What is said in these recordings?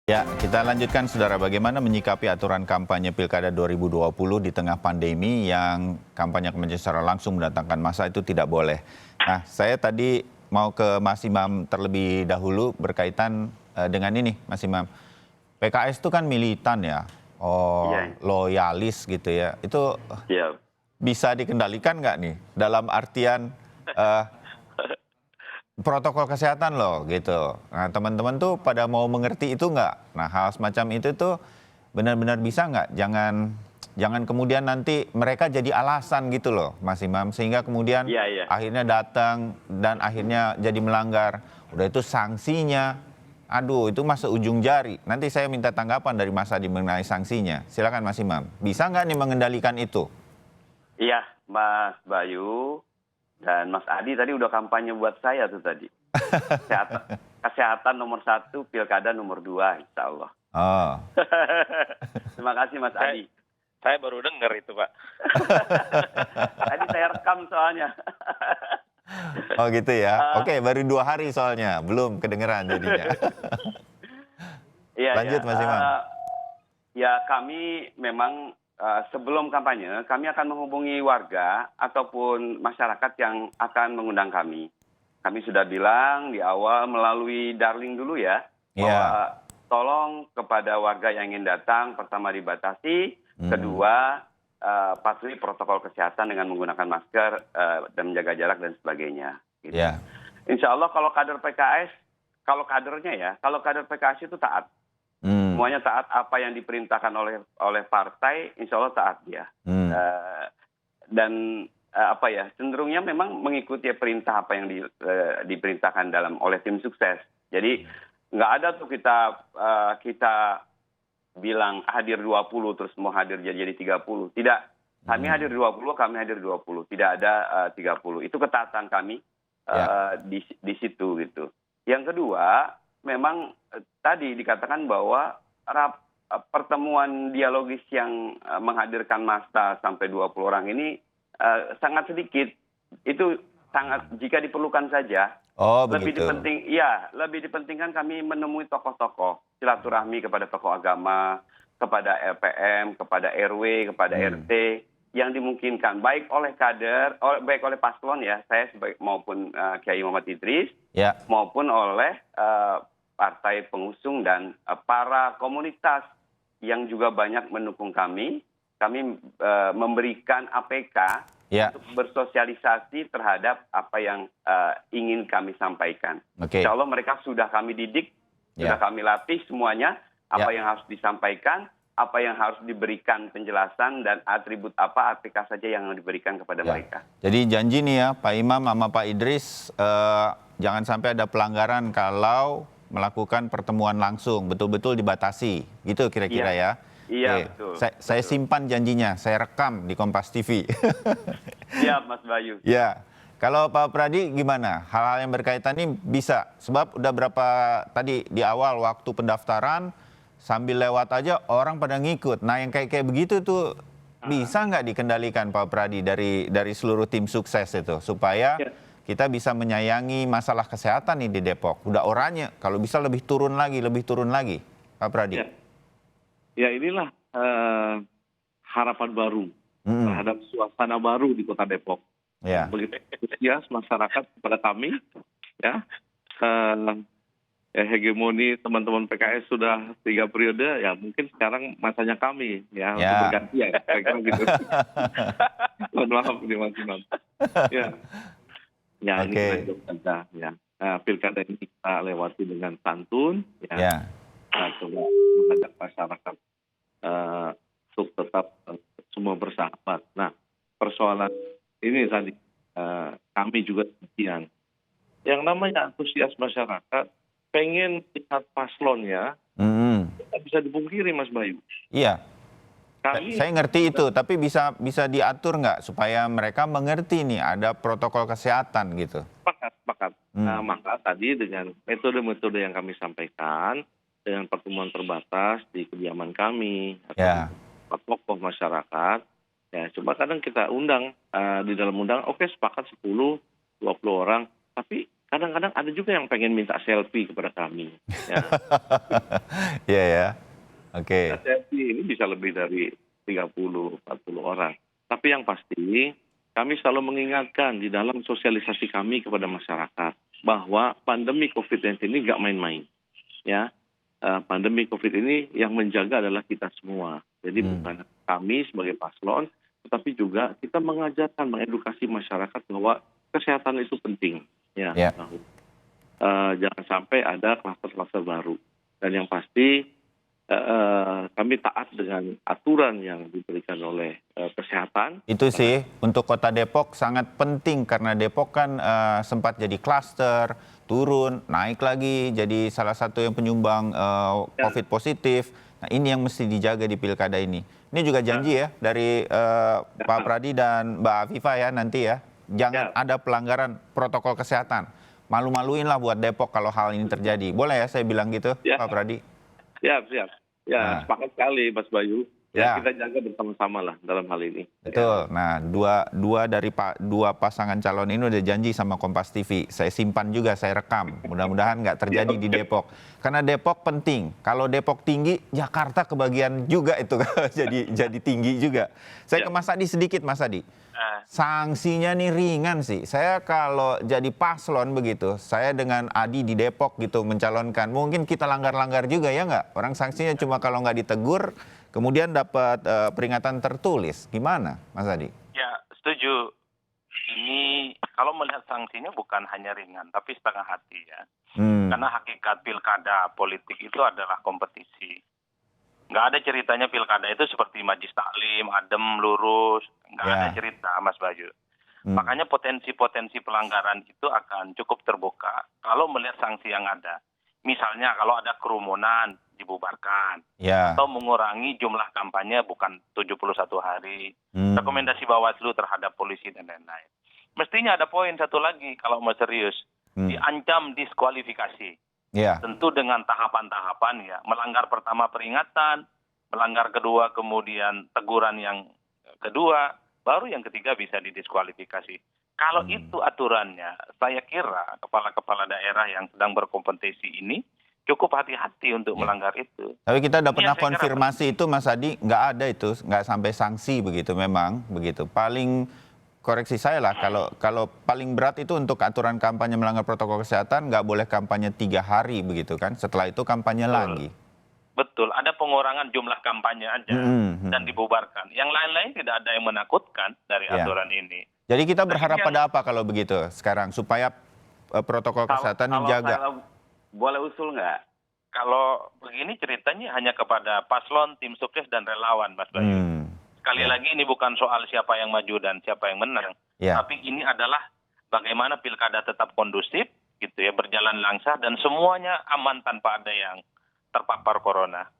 Ya, kita lanjutkan saudara, bagaimana menyikapi aturan kampanye Pilkada 2020 di tengah pandemi yang kampanye secara langsung mendatangkan massa itu tidak boleh. Nah, saya tadi mau ke Mas Imam terlebih dahulu berkaitan dengan ini, Mas Imam. PKS itu kan militan ya, Iya, loyalis gitu ya. Itu iya. bisa dikendalikan nggak nih? Dalam artian eh, protokol kesehatan loh gitu. Nah, teman-teman tuh pada mau mengerti itu nggak? Nah, hal semacam itu tuh benar-benar bisa nggak? Jangan kemudian nanti mereka jadi alasan gitu loh, Mas Imam, sehingga kemudian Iya, iya. akhirnya datang dan akhirnya jadi melanggar. Udah itu sanksinya, aduh itu masuk ujung jari. Nanti saya minta tanggapan dari Mas Adi mengenai sanksinya. Silakan Mas Imam, bisa nggak nih mengendalikan itu? Iya, Mas Bayu dan Mas Adi tadi udah kampanye buat saya tuh tadi. Kesehatan, kesehatan nomor 1, pilkada nomor 2, insya Allah. Oh, Terima kasih Mas Adi. Saya baru dengar itu, Pak. Tadi saya rekam soalnya. oh gitu ya. Oke, baru 2 hari soalnya, belum kedengeran jadinya. Iya, Lanjut, Mas Imam. Ya, kami memang sebelum kampanye, kami akan menghubungi warga ataupun masyarakat yang akan mengundang kami. Kami sudah bilang di awal melalui Darling dulu ya, bahwa tolong kepada warga yang ingin datang, pertama dibatasi, kedua patuhi protokol kesehatan dengan menggunakan masker dan menjaga jarak dan sebagainya. Gitu. Ya. Insya Allah kalau kader PKS, kalau kader PKS itu taat. Semuanya taat apa yang diperintahkan oleh partai, insya Allah taat dia. Dan cenderungnya memang mengikuti perintah apa yang diperintahkan oleh tim sukses. Jadi nggak ada tuh kita bilang hadir 20 terus mau hadir jadi 30. Tidak. Kami hadir 20, kami hadir 20. Tidak ada 30. Itu ketaatan kami di situ gitu. Yang kedua, memang tadi dikatakan bahwa pertemuan dialogis yang menghadirkan massa sampai 20 orang ini sangat sedikit. Itu sangat jika diperlukan saja. Oh, lebih begitu. lebih dipentingkan kami menemui tokoh-tokoh, silaturahmi kepada tokoh agama, kepada LPM, kepada RW, kepada RT yang dimungkinkan baik oleh kader, baik oleh paslon ya, saya maupun Kiai Muhammad Idris, maupun oleh partai pengusung dan para komunitas yang juga banyak mendukung kami. Kami memberikan APK untuk bersosialisasi terhadap apa yang ingin kami sampaikan. Insya Allah mereka sudah kami didik, sudah kami latih semuanya, apa yang harus disampaikan, apa yang harus diberikan penjelasan, dan atribut apa APK saja yang diberikan kepada mereka. Jadi janji nih ya Pak Imam sama Pak Idris, jangan sampai ada pelanggaran kalau melakukan pertemuan langsung, betul-betul dibatasi, gitu kira-kira ya. Iya, betul. Saya simpan janjinya, saya rekam di Kompas TV. Siap, Mas Bayu. Ya, kalau Pak Pradi gimana? Hal-hal yang berkaitan ini bisa, sebab udah berapa tadi di awal waktu pendaftaran, sambil lewat aja orang pada ngikut. Nah yang kayak begitu tuh bisa nggak dikendalikan Pak Pradi dari seluruh tim sukses itu, supaya kita bisa menyayangi masalah kesehatan nih di Depok. Udah oranye, kalau bisa lebih turun lagi, Pak Pradi. Ya inilah harapan baru terhadap suasana baru di Kota Depok. Begitu antusias masyarakat kepada kami, ya hegemoni teman-teman PKS sudah 3 periode, ya mungkin sekarang masanya kami ya untuk berganti ya, kira-kira gitu. Mohon maaf nih Mas Imam. Ya ini kita ya. Pilkada ini kita lewati dengan santun, ya. Coba mengajak masyarakat untuk tetap semua bersahabat. Nah, persoalan ini tadi kami juga demikian. Yang namanya antusias masyarakat pengen lihat paslonnya, tidak bisa dipungkiri Mas Bayu. Iya. Saya ngerti itu, tapi bisa diatur nggak supaya mereka mengerti nih ada protokol kesehatan gitu. Sepakat. Maka tadi dengan metode-metode yang kami sampaikan, dengan pertemuan terbatas di kediaman kami, atau tokoh masyarakat, ya coba kadang kita undang di dalam undang, oke sepakat 10-20 orang, tapi kadang-kadang ada juga yang pengen minta selfie kepada kami. Ya. Iya ya. Oke. Nah, selfie ini bisa lebih dari 30-40 orang. Tapi yang pasti kami selalu mengingatkan di dalam sosialisasi kami kepada masyarakat bahwa pandemi COVID-19 ini nggak main-main. Ya, pandemi COVID ini yang menjaga adalah kita semua. Jadi bukan kami sebagai paslon, tetapi juga kita mengajarkan, mengedukasi masyarakat bahwa kesehatan itu penting. Ya. Jangan sampai ada kluster-kluster baru. Dan yang pasti kami taat dengan aturan yang diberikan oleh kesehatan. Itu sih untuk Kota Depok sangat penting karena Depok kan sempat jadi klaster, turun, naik lagi jadi salah satu yang penyumbang COVID positif. Nah ini yang mesti dijaga di pilkada ini. Ini juga janji ya dari Pak Pradi dan Mbak Afifa ya nanti ya. Jangan ada pelanggaran protokol kesehatan. Malu-maluin lah buat Depok kalau hal ini terjadi. Boleh ya saya bilang gitu Pak Pradi? Siap. Ya, sepakat sekali Mas Bayu. Ya, kita jaga bersama-sama lah dalam hal ini. Betul. Nah, dua pasangan calon ini udah janji sama Kompas TV. Saya simpan juga, saya rekam. Mudah-mudahan nggak terjadi di Depok. Karena Depok penting. Kalau Depok tinggi, Jakarta kebagian juga itu jadi tinggi juga. Saya ke Mas Adi sedikit, Mas Adi. Sanksinya nih ringan sih. Saya kalau jadi paslon begitu, saya dengan Adi di Depok gitu mencalonkan. Mungkin kita langgar-langgar juga ya nggak? Orang sanksinya cuma kalau nggak ditegur, kemudian dapat peringatan tertulis. Gimana, Mas Adi? Ya, setuju. Ini kalau melihat sanksinya bukan hanya ringan, tapi setengah hati ya. Karena hakikat pilkada politik itu adalah kompetisi. Nggak ada ceritanya pilkada itu seperti majlis taklim, adem, lurus. Nggak ada cerita, Mas Bayu. Makanya potensi-potensi pelanggaran itu akan cukup terbuka kalau melihat sanksi yang ada. Misalnya kalau ada kerumunan, dibubarkan. Atau mengurangi jumlah kampanye bukan 71 hari. Rekomendasi Bawaslu terhadap polisi dan lain-lain. Mestinya ada poin satu lagi kalau mau serius. Diancam diskualifikasi. Tentu dengan tahapan-tahapan ya. Melanggar pertama peringatan, melanggar kedua kemudian teguran yang kedua, baru yang ketiga bisa didiskualifikasi. Kalau itu aturannya, saya kira kepala-kepala daerah yang sedang berkompetisi ini cukup hati-hati untuk melanggar itu. Tapi kita udah pernah konfirmasi itu Mas Adi, nggak ada itu, nggak sampai sanksi begitu memang begitu. Paling koreksi saya lah, kalau paling berat itu untuk aturan kampanye melanggar protokol kesehatan nggak boleh kampanye 3 hari begitu kan, setelah itu kampanye lagi. Betul, ada pengurangan jumlah kampanye aja dan dibubarkan. Yang lain-lain tidak ada yang menakutkan dari aturan ini. Jadi kita berharap pada apa kalau begitu sekarang supaya protokol kesehatan dijaga? Kalau boleh usul nggak? Kalau begini ceritanya hanya kepada paslon, tim sukses dan relawan, Mas Bayu. Sekali lagi ini bukan soal siapa yang maju dan siapa yang menang, tapi ini adalah bagaimana pilkada tetap kondusif, gitu ya, berjalan langsah dan semuanya aman tanpa ada yang terpapar corona.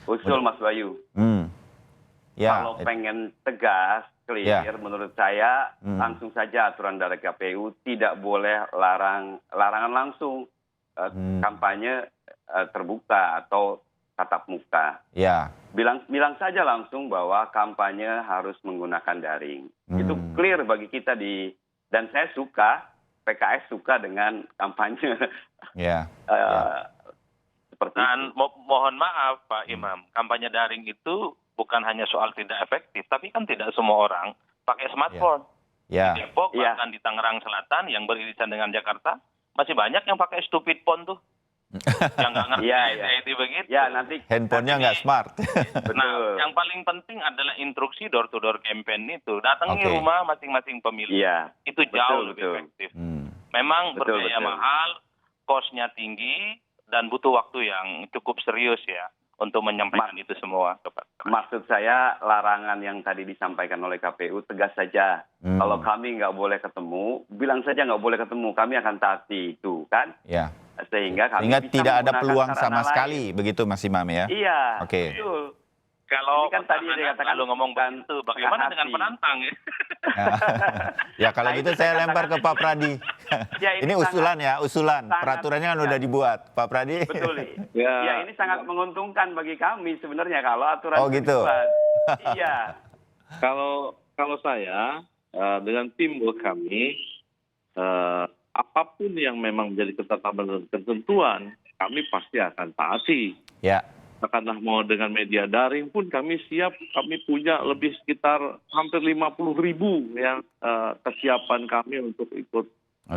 Usul Mas Bayu. Kalau pengen tegas, clear, menurut saya langsung saja aturan dari KPU tidak boleh larangan langsung kampanye terbuka atau tatap muka. Bilang saja langsung bahwa kampanye harus menggunakan daring. Itu clear bagi kita dan saya suka, PKS suka dengan kampanye. Seperti dan mohon maaf Pak Imam, kampanye daring itu bukan hanya soal tidak efektif, tapi kan tidak semua orang pakai smartphone. Di Depok, bahkan di Tangerang Selatan yang beririsan dengan Jakarta, masih banyak yang pakai stupid phone tuh. Yang nggak ngerti itu begitu. Nanti handphonenya nggak smart. Nah, yang paling penting adalah instruksi door-to-door campaign itu. Datangi rumah masing-masing pemilih. Itu jauh lebih efektif. Memang berbiaya mahal, kosnya tinggi, dan butuh waktu yang cukup serius ya untuk menyampaikan itu semua. Maksud saya larangan yang tadi disampaikan oleh KPU tegas saja. Kalau kami nggak boleh ketemu, bilang saja nggak boleh ketemu, kami akan taati itu kan. Sehingga kami bisa tidak ada peluang sama sekali, begitu Mas Imam ya? Betul. Kalau kan tadi dikatakan kalau ngomong begitu, bagaimana dengan penantang ya? Kalau gitu saya lempar ke Pak Pradi. Ini usulan ya, peraturannya kan udah dibuat, Pak Pradi. Betul. Ini sangat menguntungkan bagi kami sebenarnya kalau aturan gitu. dibuat. Kalau saya dengan tim kami apapun yang memang menjadi ketetapan dan ketentuan, kami pasti akan taati. Ya. Katakanlah mau dengan media daring pun kami siap, kami punya lebih sekitar hampir 50.000 yang kesiapan kami untuk ikut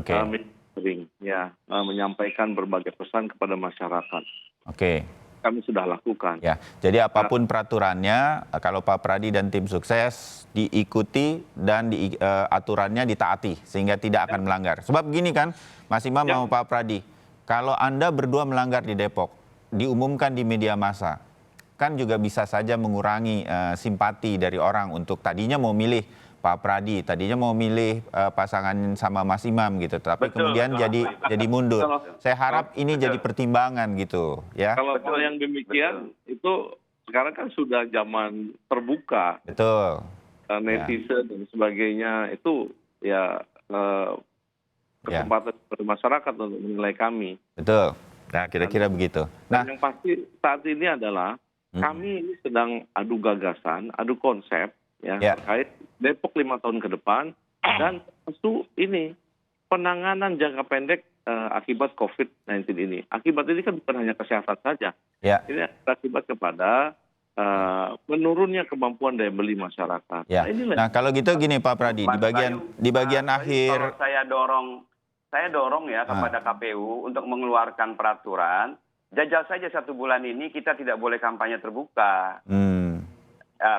media daring, ya, menyampaikan berbagai pesan kepada masyarakat. Oke. Kami sudah lakukan. Ya, jadi apapun peraturannya, kalau Pak Pradi dan tim sukses diikuti dan aturannya ditaati sehingga tidak akan melanggar. Sebab begini kan, Mas Imam sama Pak Pradi, kalau Anda berdua melanggar di Depok, diumumkan di media massa, kan juga bisa saja mengurangi simpati dari orang untuk tadinya mau milih Pak Pradi, tadinya mau milih pasangan sama Mas Imam gitu, tapi kemudian jadi mundur. Saya harap ini jadi pertimbangan gitu, ya. Kalau yang demikian itu sekarang kan sudah zaman terbuka. Betul. Netizen dan sebagainya itu ya kesempatan dari masyarakat untuk menilai kami. Betul. Nah, kira-kira begitu. Nah, yang pasti saat ini adalah kami ini sedang adu gagasan, adu konsep ya terkait Depok 5 tahun ke depan dan tentu ini penanganan jangka pendek akibat COVID-19 ini. Akibat ini kan bukan hanya kesehatan saja. Ya. Ini akibat kepada menurunnya kemampuan daya beli masyarakat. Ya. Nah, kalau gitu gini Pak Pradi, di bagian akhir kalau saya dorong ya kepada KPU untuk mengeluarkan peraturan, jajal saja 1 bulan ini kita tidak boleh kampanye terbuka.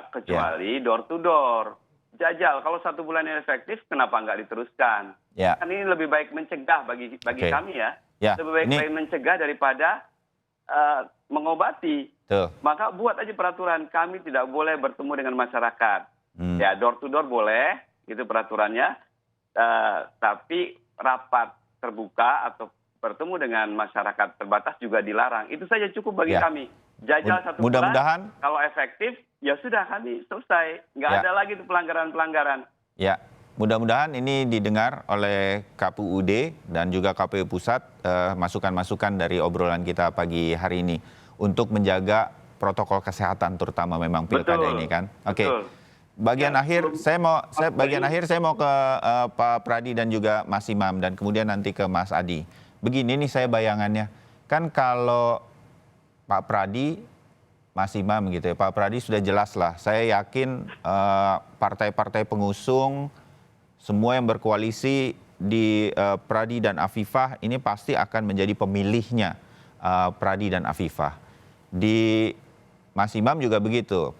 Kecuali door to door. Jajal, kalau 1 bulan ini efektif, kenapa nggak diteruskan? Kan ini lebih baik mencegah bagi kami ya. Lebih baik mencegah daripada mengobati. Maka buat aja peraturan, kami tidak boleh bertemu dengan masyarakat. Ya, door to door boleh, itu peraturannya. Tapi rapat terbuka atau bertemu dengan masyarakat terbatas juga dilarang. Itu saja cukup bagi kami. Jajal 1 bulan, kalau efektif, ya sudah kami selesai. Nggak ada lagi tuh pelanggaran-pelanggaran. Ya, mudah-mudahan ini didengar oleh KPUD dan juga KPU Pusat, masukan-masukan dari obrolan kita pagi hari ini untuk menjaga protokol kesehatan terutama memang pilkada ini kan. Oke. Bagian akhir saya mau ke Pak Pradi dan juga Mas Imam dan kemudian nanti ke Mas Adi. Begini nih saya bayangannya. Kan kalau Pak Pradi, Mas Imam gitu ya, Pak Pradi sudah jelas lah. Saya yakin partai-partai pengusung, semua yang berkoalisi di Pradi dan Afifah ini pasti akan menjadi pemilihnya Pradi dan Afifah. Di Mas Imam juga begitu,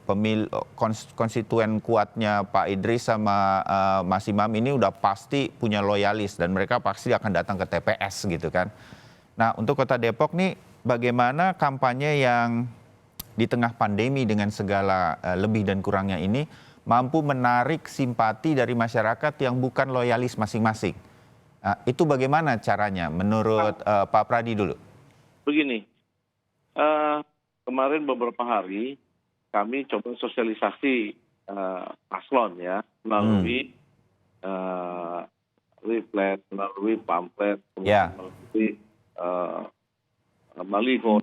konstituen kuatnya Pak Idris sama Mas Imam ini udah pasti punya loyalis dan mereka pasti akan datang ke TPS gitu kan. Nah untuk Kota Depok nih bagaimana kampanye yang di tengah pandemi dengan segala lebih dan kurangnya ini mampu menarik simpati dari masyarakat yang bukan loyalis masing-masing. Itu bagaimana caranya menurut Pak Pradi dulu? Begini, kemarin beberapa hari kami coba sosialisasi paslon ya melalui leaflet, melalui pamflet, melalui baliho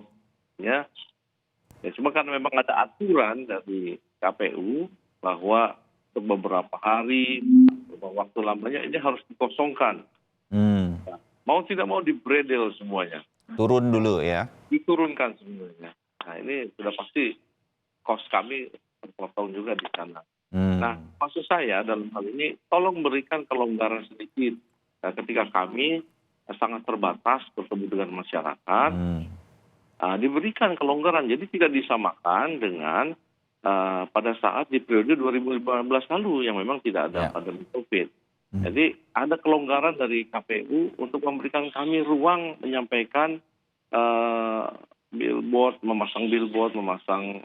ya. Cuma kan memang ada aturan dari KPU bahwa untuk beberapa hari, beberapa waktu lamanya ini harus dikosongkan. Nah, mau tidak mau dibredel semuanya. Turun dulu ya. Diturunkan semuanya. Nah ini sudah pasti kos kami terpotong juga di sana. Nah maksud saya dalam hal ini tolong berikan kelonggaran sedikit. Nah, ketika kami sangat terbatas bertemu dengan masyarakat, diberikan kelonggaran. Jadi tidak disamakan dengan pada saat di periode 2015 lalu yang memang tidak ada pandemi COVID. Jadi ada kelonggaran dari KPU untuk memberikan kami ruang menyampaikan billboard, memasang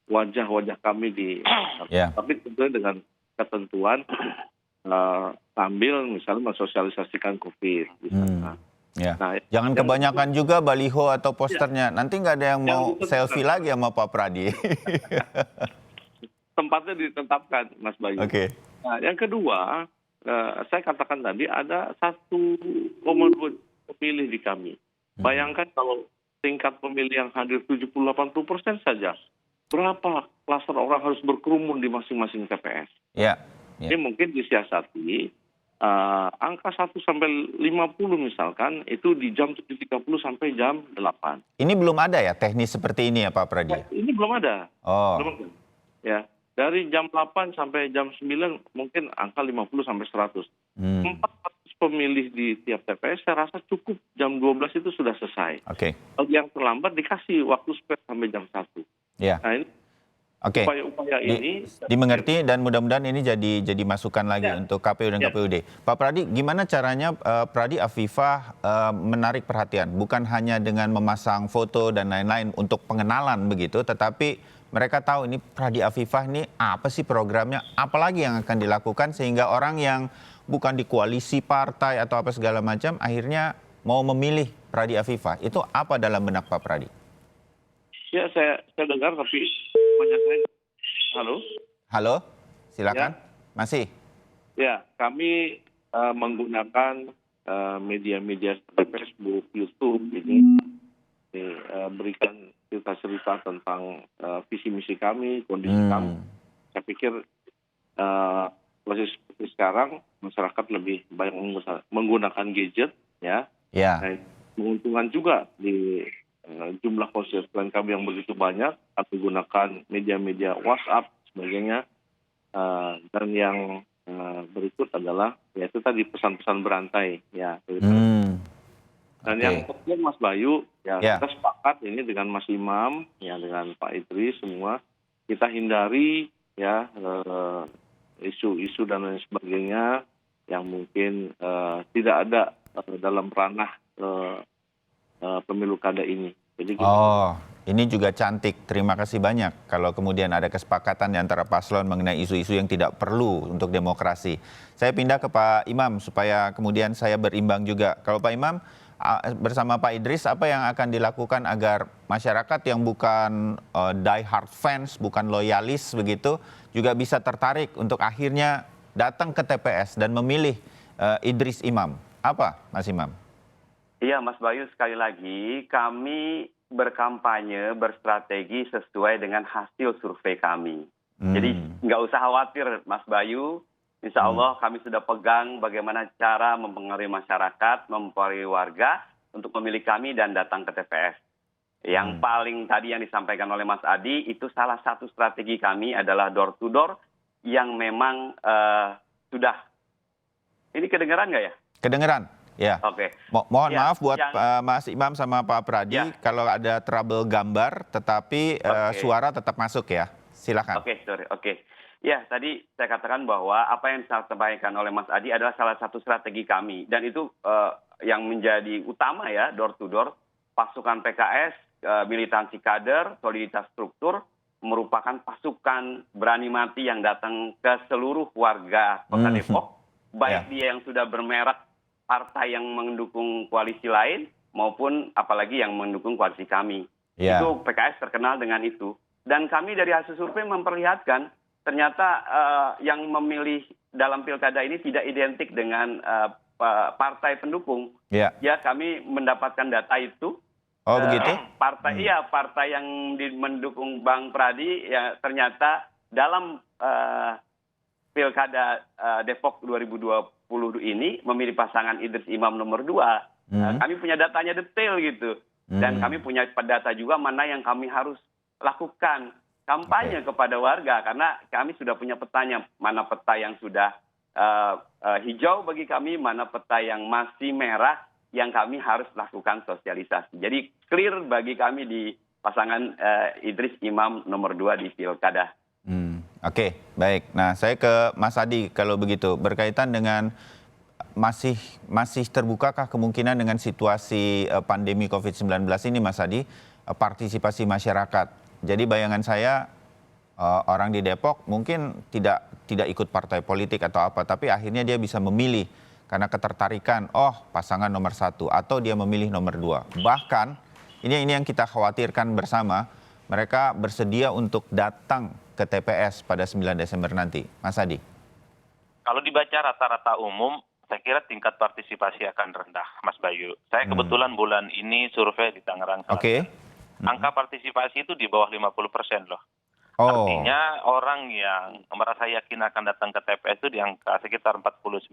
wajah-wajah kami di, tapi tentunya dengan ketentuan sambil misalnya mensosialisasikan COVID. Nah, jangan kebanyakan juga baliho atau posternya. Nanti nggak ada yang mau selfie lagi sama Pak Pradi. Tempatnya ditetapkan, Mas Bayu. Nah, yang kedua, saya katakan tadi ada 1,2 pemilih di kami. Bayangkan kalau tingkat pemilih yang hadir 70-80% saja, berapa klaster orang harus berkerumun di masing-masing TPS? Ini mungkin disiasati angka 1 sampai 50 misalkan itu di jam 7.30 sampai jam 8. Ini belum ada ya teknis seperti ini ya Pak Pradi? Ini belum ada. Oh. Belum ada. Ya, dari jam 8 sampai jam 9 mungkin angka 50 sampai 100. 400 pemilih di tiap TPS saya rasa cukup jam 12 itu sudah selesai. Oke. Yang terlambat dikasih waktu spare sampai jam 1. Ya. Nah, ini Oke. upaya-upaya ini dimengerti dan mudah-mudahan ini jadi masukan lagi untuk KPU dan KPUD. Pak Pradi, gimana caranya Pradi Afifah menarik perhatian? Bukan hanya dengan memasang foto dan lain-lain untuk pengenalan begitu, tetapi mereka tahu ini Pradi Afifah ini apa sih programnya, apalagi yang akan dilakukan sehingga orang yang bukan di koalisi partai atau apa segala macam akhirnya mau memilih Pradi Afifah. Itu apa dalam benak Pak Pradi? Ya, saya dengar tapi banyak saya. Halo? Halo, silakan. Ya. Masih? Ya, kami menggunakan media-media seperti Facebook, YouTube ini berikan cerita-cerita tentang visi misi kami, kondisi kami. Saya pikir proses seperti sekarang masyarakat lebih banyak menggunakan gadget, ya. Ya. Nah, menguntungkan juga di jumlah konstituen kami yang begitu banyak, kami gunakan media-media WhatsApp sebagainya, dan yang berikut adalah yaitu tadi pesan-pesan berantai, ya. Dan yang penting Mas Bayu, ya kita sepakat ini dengan Mas Imam, ya dengan Pak Idris semua kita hindari ya isu-isu dan lain sebagainya yang mungkin tidak ada dalam ranah pemilu kada ini. Jadi ini juga cantik. Terima kasih banyak kalau kemudian ada kesepakatan di antara paslon mengenai isu-isu yang tidak perlu untuk demokrasi. Saya pindah ke Pak Imam supaya kemudian saya berimbang juga. Kalau Pak Imam bersama Pak Idris, apa yang akan dilakukan agar masyarakat yang bukan die hard fans, bukan loyalis begitu, juga bisa tertarik untuk akhirnya datang ke TPS dan memilih Idris Imam? Apa, Mas Imam? Iya, Mas Bayu, sekali lagi kami berkampanye, berstrategi sesuai dengan hasil survei kami. Jadi nggak usah khawatir, Mas Bayu. Insya Allah kami sudah pegang bagaimana cara mempengaruhi masyarakat, mempengaruhi warga untuk memilih kami dan datang ke TPS. Yang paling tadi yang disampaikan oleh Mas Adi, itu salah satu strategi kami adalah door to door yang memang sudah. Ini kedengeran nggak ya? Kedengeran. Ya. Oke. Mohon maaf buat Mas Imam sama Pak Pradi kalau ada trouble gambar, tetapi suara tetap masuk ya. Silakan. Oke. Ya, tadi saya katakan bahwa apa yang disampaikan oleh Mas Adi adalah salah satu strategi kami. Dan itu yang menjadi utama ya, door to door. Pasukan PKS, militansi kader, soliditas struktur, merupakan pasukan berani mati yang datang ke seluruh warga Kota Depok. Baik dia yang sudah bermerek partai yang mendukung koalisi lain, maupun apalagi yang mendukung koalisi kami. Itu PKS terkenal dengan itu. Dan kami dari hasil survei memperlihatkan, ternyata yang memilih dalam pilkada ini tidak identik dengan partai pendukung. Ya, kami mendapatkan data itu. Oh, begitu? Partai yang mendukung Bang Pradi, ya ternyata dalam pilkada Depok 2020 ini memilih pasangan Idris Imam nomor 2. Kami punya datanya detail gitu. Dan kami punya data juga mana yang kami harus lakukan kampanye kepada warga, karena kami sudah punya petanya, mana peta yang sudah hijau bagi kami, mana peta yang masih merah yang kami harus lakukan sosialisasi. Jadi clear bagi kami di pasangan Idris Imam nomor 2 di pilkada. Oke, baik. Nah, saya ke Mas Adi kalau begitu, berkaitan dengan masih terbukakah kemungkinan dengan situasi pandemi COVID-19 ini, Mas Adi, partisipasi masyarakat? Jadi bayangan saya orang di Depok mungkin tidak ikut partai politik atau apa, tapi akhirnya dia bisa memilih karena ketertarikan, pasangan nomor 1 atau dia memilih nomor 2. Bahkan ini yang kita khawatirkan bersama, mereka bersedia untuk datang ke TPS pada 9 Desember nanti. Mas Adi. Kalau dibaca rata-rata umum, saya kira tingkat partisipasi akan rendah, Mas Bayu. Saya kebetulan bulan ini survei di Tangerang. Oke. Angka partisipasi itu di bawah 50% loh. Oh. Artinya orang yang merasa yakin akan datang ke TPS itu di angka sekitar 49%.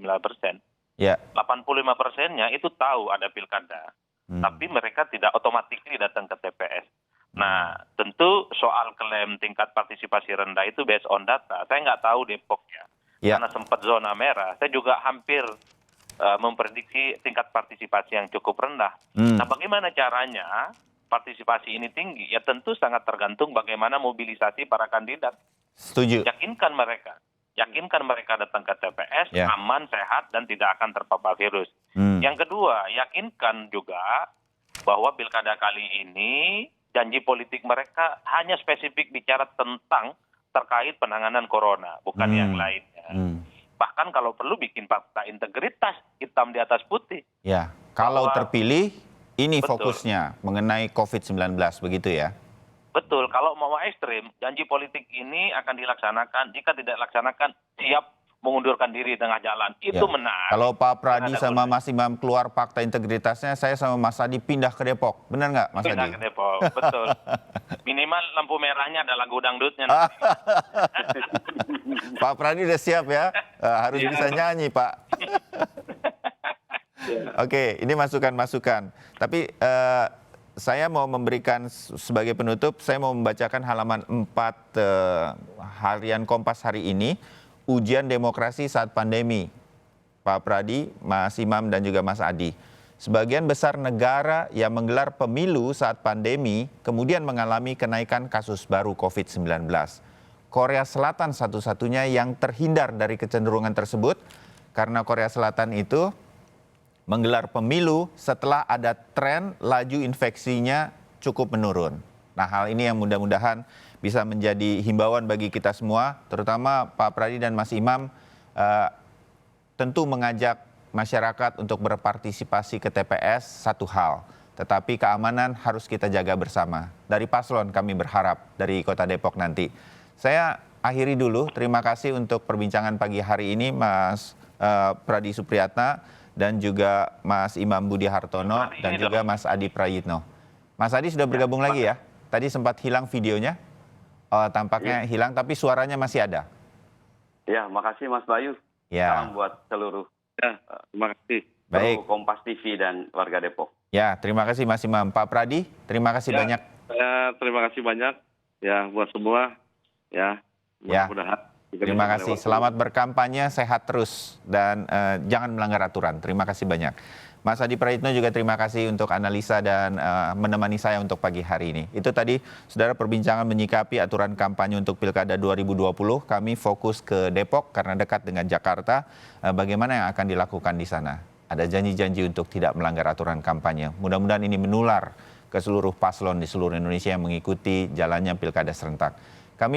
Ya. 85%-nya itu tahu ada pilkada. Tapi mereka tidak otomatis datang ke TPS. Nah, tentu soal klaim tingkat partisipasi rendah itu based on data. Saya nggak tahu Depok ya. Karena sempat zona merah. Saya juga hampir memprediksi tingkat partisipasi yang cukup rendah. Nah, bagaimana caranya partisipasi ini tinggi? Ya tentu sangat tergantung bagaimana mobilisasi para kandidat. Setuju. Yakinkan mereka datang ke TPS, aman, sehat, dan tidak akan terpapar virus. Yang kedua, yakinkan juga bahwa pilkada kali ini janji politik mereka hanya spesifik bicara tentang terkait penanganan corona, bukan yang lainnya. Bahkan kalau perlu bikin fakta integritas hitam di atas putih. Ya, kalau terpilih ini Betul. fokusnya mengenai COVID-19 begitu ya? Betul, kalau mau ekstrim, janji politik ini akan dilaksanakan. Jika tidak dilaksanakan, siap mengundurkan diri di tengah jalan. Itu menarik. Kalau Pak Pradi sama Mas Imam keluar fakta integritasnya, saya sama Mas Adi pindah ke Depok. Benar nggak, Mas Adi? Pindah ke Depok, betul. Minimal lampu merahnya ada lagu dangdutnya. Pak Pradi udah siap ya? Harus bisa nyanyi, Pak. Oke, ini masukan-masukan. Tapi saya mau memberikan sebagai penutup, saya mau membacakan halaman 4 harian Kompas hari ini, ujian demokrasi saat pandemi. Pak Pradi, Mas Imam, dan juga Mas Adi. Sebagian besar negara yang menggelar pemilu saat pandemi kemudian mengalami kenaikan kasus baru COVID-19. Korea Selatan satu-satunya yang terhindar dari kecenderungan tersebut karena Korea Selatan itu menggelar pemilu setelah ada tren laju infeksinya cukup menurun. Nah, hal ini yang mudah-mudahan bisa menjadi himbauan bagi kita semua, terutama Pak Pradi dan Mas Imam, tentu mengajak masyarakat untuk berpartisipasi ke TPS satu hal, tetapi keamanan harus kita jaga bersama. Dari paslon kami berharap dari Kota Depok nanti. Saya akhiri dulu, terima kasih untuk perbincangan pagi hari ini Mas Pradi Supriyatna, dan juga Mas Imam Budi Hartono, dan juga Mas Adi Prayitno. Mas Adi sudah bergabung lagi ya? Tadi sempat hilang videonya, tampaknya hilang, tapi suaranya masih ada. Ya, makasih Mas Bayu. Salam buat seluruh Terima kasih. Baik. Kompas TV dan warga Depok. Ya, terima kasih Mas Imam. Pak Pradi, terima kasih banyak. Terima kasih banyak ya buat semua. Ya, mudah-mudahan. Terima kasih. Selamat berkampanye, sehat terus, dan jangan melanggar aturan. Terima kasih banyak. Mas Adi Prayitno juga terima kasih untuk analisa dan menemani saya untuk pagi hari ini. Itu tadi, saudara, perbincangan menyikapi aturan kampanye untuk Pilkada 2020. Kami fokus ke Depok karena dekat dengan Jakarta. Bagaimana yang akan dilakukan di sana? Ada janji-janji untuk tidak melanggar aturan kampanye. Mudah-mudahan ini menular ke seluruh paslon di seluruh Indonesia yang mengikuti jalannya Pilkada serentak.